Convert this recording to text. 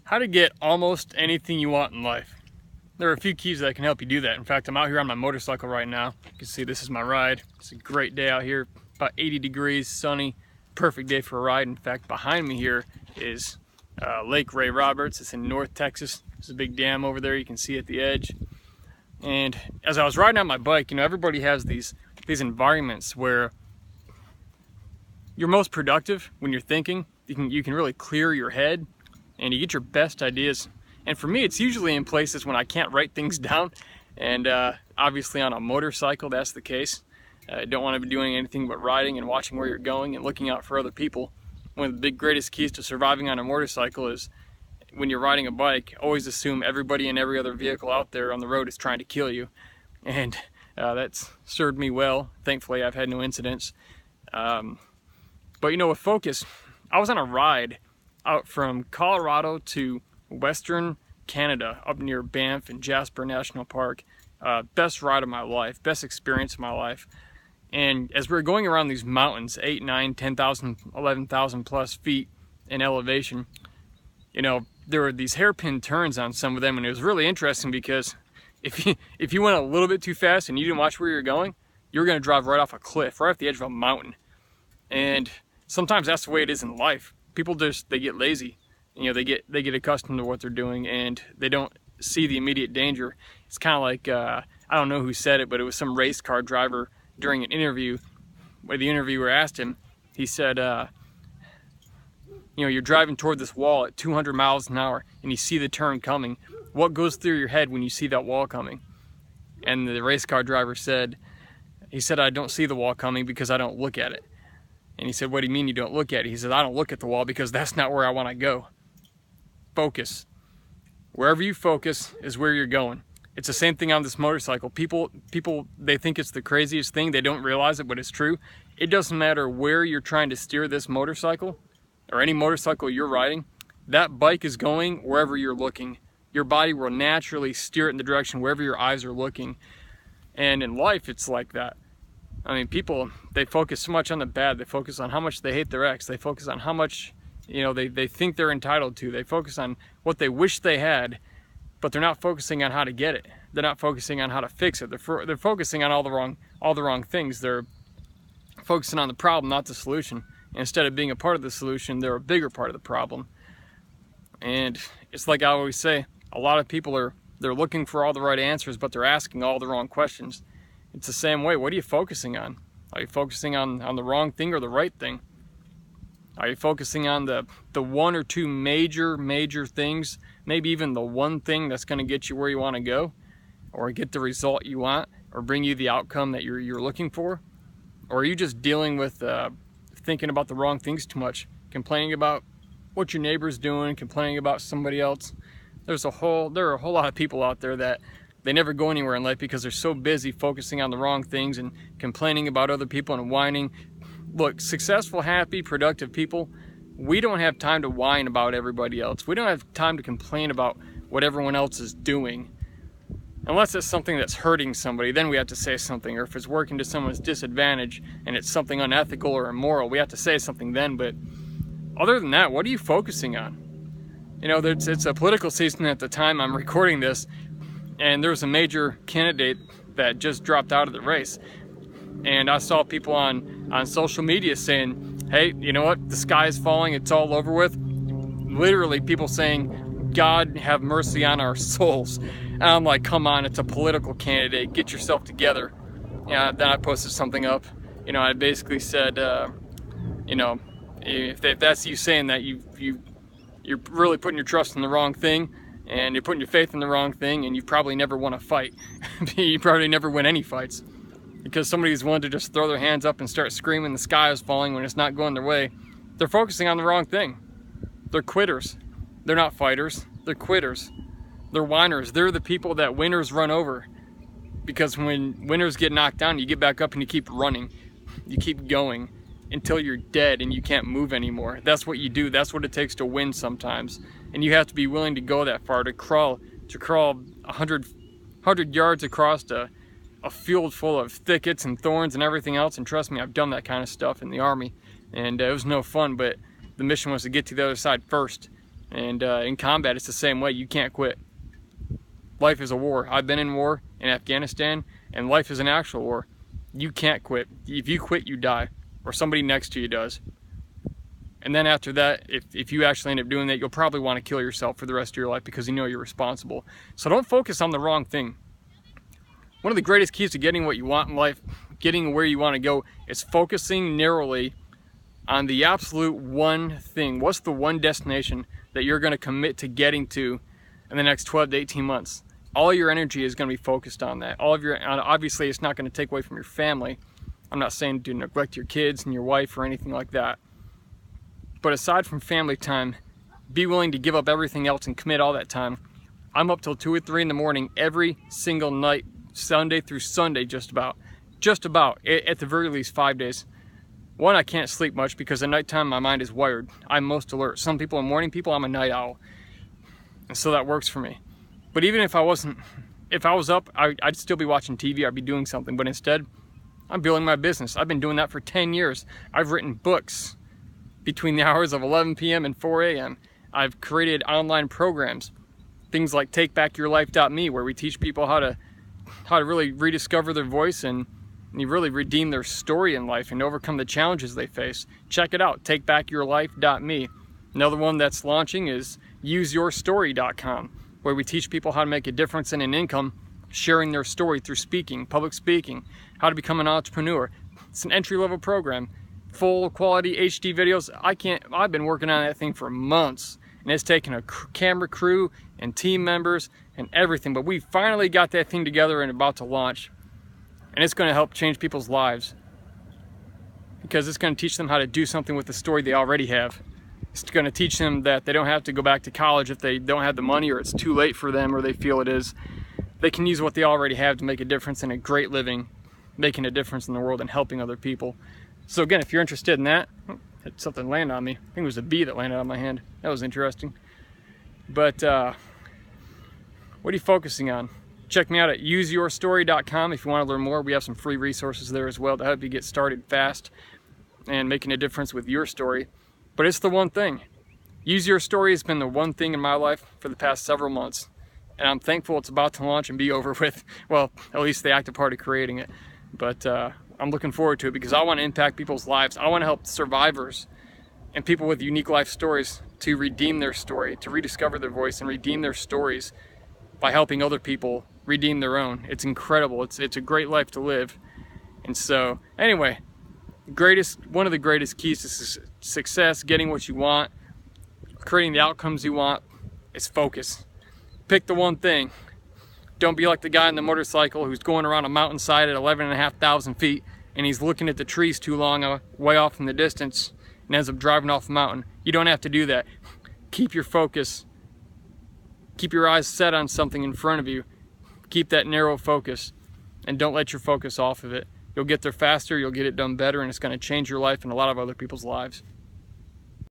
How to get almost anything you want in life. There are a few keys that can help you do that. In fact, I'm out here on my motorcycle right now. You can see this is my ride. It's a great day out here, about 80 degrees, sunny, perfect day for a ride. In fact, behind me here is Lake Ray Roberts. It's in North Texas. There's a big dam over there you can see at the edge. And as I was riding on my bike, you know, everybody has these environments where you're most productive when you're thinking. You can really clear your head and you get your best ideas. And for me, it's usually in places when I can't write things down. And obviously on a motorcycle, that's the case. I don't want to be doing anything but riding and watching where you're going and looking out for other people. One of the greatest keys to surviving on a motorcycle is when you're riding a bike, always assume everybody and every other vehicle out there on the road is trying to kill you. And that's served me well. Thankfully, I've had no incidents. But you know, with focus, I was on a ride out from Colorado to Western Canada, up near Banff and Jasper National Park. Best ride of my life, best experience of my life. And as we were going around these mountains, 8, 9, 10,000, 11,000 plus feet in elevation, you know, there were these hairpin turns on some of them, and it was really interesting because if you went a little bit too fast and you didn't watch where you're going, you're going to drive right off a cliff, right off the edge of a mountain. And sometimes that's the way it is in life. People they get lazy. You know, they get accustomed to what they're doing and they don't see the immediate danger. It's kind of like, I don't know who said it, but it was some race car driver during an interview where the interviewer asked him, he said, you know, you're driving toward this wall at 200 miles an hour and you see the turn coming. What goes through your head when you see that wall coming? And the race car driver said, I don't see the wall coming because I don't look at it. And he said, what do you mean you don't look at it? He said, I don't look at the wall because that's not where I want to go. Focus. Wherever you focus is where you're going. It's the same thing on this motorcycle. People, they think it's the craziest thing. They don't realize it, but it's true. It doesn't matter where you're trying to steer this motorcycle or any motorcycle you're riding. That bike is going wherever you're looking. Your body will naturally steer it in the direction wherever your eyes are looking. And in life, it's like that. I mean, people, they focus so much on the bad. They focus on how much they hate their ex. They focus on how much, you know, they think they're entitled to. They focus on what they wish they had, but they're not focusing on how to get it. They're not focusing on how to fix it. They're focusing on all the wrong things. They're focusing on the problem, not the solution. And instead of being a part of the solution, they're a bigger part of the problem. And it's like I always say, a lot of people they're looking for all the right answers, but they're asking all the wrong questions. It's the same way. What are you focusing on? Are you focusing on the wrong thing or the right thing? Are you focusing on the one or two major things, maybe even the one thing that's going to get you where you want to go, or get the result you want, or bring you the outcome that you're looking for? Or are you just dealing with thinking about the wrong things too much, complaining about what your neighbor's doing, complaining about somebody else? There are a whole lot of people out there that they never go anywhere in life because they're so busy focusing on the wrong things and complaining about other people and whining. Look, successful, happy, productive people, we don't have time to whine about everybody else. We don't have time to complain about what everyone else is doing. Unless it's something that's hurting somebody, then we have to say something. Or if it's working to someone's disadvantage and it's something unethical or immoral, we have to say something then. But other than that, what are you focusing on? You know, it's a political season at the time I'm recording this, and there was a major candidate that just dropped out of the race. And I saw people on social media saying, hey, you know what, the sky is falling, it's all over with. Literally people saying, God have mercy on our souls. And I'm like, come on, it's a political candidate, get yourself together. Yeah, then I posted something up. You know, I basically said, you know, if that's you saying that, you're really putting your trust in the wrong thing, and you're putting your faith in the wrong thing, and you probably never won a fight. You probably never win any fights. Because somebody's willing to just throw their hands up and start screaming the sky is falling when it's not going their way, they're focusing on the wrong thing. They're quitters. They're not fighters. They're quitters. They're whiners. They're the people that winners run over. Because when winners get knocked down, you get back up and you keep running. You keep going until you're dead and you can't move anymore. That's what you do. That's what it takes to win sometimes. And you have to be willing to go that far, to crawl 100 yards across a field full of thickets and thorns and everything else. And trust me, I've done that kind of stuff in the Army, and it was no fun, but the mission was to get to the other side first. And in combat, it's the same way. You can't quit. Life is a war. I've been in war in Afghanistan, and life is an actual war. You can't quit. If you quit, you die, or somebody next to you does. And then after that, if you actually end up doing that, you'll probably want to kill yourself for the rest of your life because you know you're responsible. So don't focus on the wrong thing. One of the greatest keys to getting what you want in life, getting where you want to go, is focusing narrowly on the absolute one thing. What's the one destination that you're going to commit to getting to in the next 12 to 18 months? All your energy is going to be focused on that. Obviously, it's not going to take away from your family. I'm not saying to neglect your kids and your wife or anything like that. But aside from family time, be willing to give up everything else and commit all that time. I'm up till 2 or 3 in the morning every single night, Sunday through Sunday, just about, at the very least 5 days. One, I can't sleep much because at nighttime my mind is wired. I'm most alert. Some people are morning people, I'm a night owl. And so that works for me. But even if I was up, I'd still be watching TV, I'd be doing something. But instead, I'm building my business. I've been doing that for 10 years. I've written books between the hours of 11 p.m. and 4 a.m. I've created online programs, things like TakeBackYourLife.me, where we teach people how to really rediscover their voice and you really redeem their story in life and overcome the challenges they face. Check it out, TakeBackYourLife.me. Another one that's launching is UseYourStory.com, where we teach people how to make a difference in an income, sharing their story through speaking, public speaking, how to become an entrepreneur. It's an entry-level program, full quality HD videos. I've been working on that thing for months, and it's taken a camera crew and team members and everything, but we finally got that thing together and about to launch. And it's going to help change people's lives because it's going to teach them how to do something with the story they already have. It's going to teach them that they don't have to go back to college if they don't have the money or it's too late for them or they feel it is. They can use what they already have to make a difference in a great living, making a difference in the world and helping other people. So again, if you're interested in that, had something land on me. I think it was a bee that landed on my hand. That was interesting. But what are you focusing on? Check me out at useyourstory.com if you want to learn more. We have some free resources there as well to help you get started fast and making a difference with your story. But it's the one thing. Use Your Story has been the one thing in my life for the past several months. And I'm thankful it's about to launch and be over with. Well, at least the active part of creating it. But I'm looking forward to it because I want to impact people's lives. I want to help survivors and people with unique life stories to redeem their story, to rediscover their voice and redeem their stories by helping other people redeem their own. It's incredible. It's a great life to live. And so, anyway, one of the greatest keys to success, getting what you want, creating the outcomes you want, is focus. Pick the one thing. Don't be like the guy on the motorcycle who's going around a mountainside at 11,500 feet and he's looking at the trees too long way off in the distance and ends up driving off the mountain. You don't have to do that. Keep your focus. Keep your eyes set on something in front of you. Keep that narrow focus and don't let your focus off of it. You'll get there faster, you'll get it done better, and it's going to change your life and a lot of other people's lives.